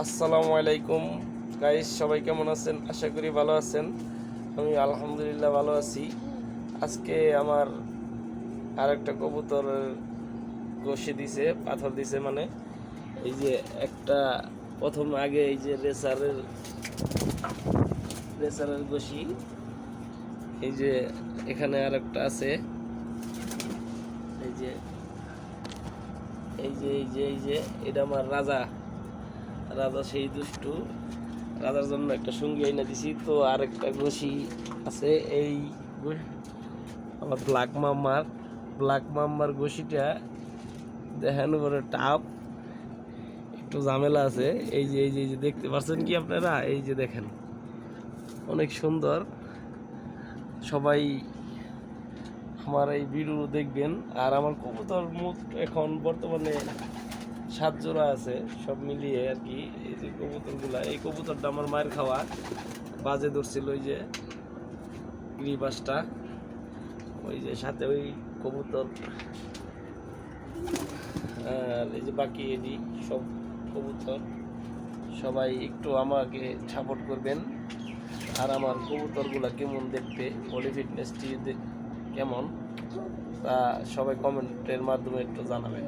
আসসালামু আলাইকুম গাইস, সবাই কেমন আছেন? আশা করি ভালো আছেন। আমি আলহামদুলিল্লাহ ভালো আছি। আজকে আমার আর একটা কবুতর ঘষে দিছে, পাথর দিছে, মানে এই যে একটা প্রথম আগে এই যে রেসারের ঘষি, এই যে এখানে আর একটা আছে, এই যে এই যে এই যে এই যে এটা আমার রাজা। রাজা সেই দুষ্টু, রাজার জন্য একটা সঙ্গী এনে দিছি। তো আর একটা ঘষি আছে, এই আমার ব্ল্যাক মাম্মার ঘষিটা দেখেন উপরে টাপ, একটু ঝামেলা আছে। এই যে দেখতে পাচ্ছেন কি আপনারা? এই যে দেখেন, অনেক সুন্দর। সবাই আমার এই ভিডিও দেখবেন। আর আমার কবুতর মোট এখন বর্তমানে 7 জোড়া আছে, সব মিলিয়ে আর কি। এই যে কবুতরগুলা, এই কবুতরটা আমার মায়ের খাওয়া, বাজে ধরছিল ওই যে গ্রিবাসটা, ওই যে সাথে ওই কবুতর। আর এই যে বাকি এডি সব কবুতর। সবাই একটু আমাকে সাপোর্ট করবেন। আর আমার কবুতরগুলা কেমন দেখতে, বডি ফিটনেসটি কেমন, তা সবাই কমেন্টের মাধ্যমে একটু জানাবেন।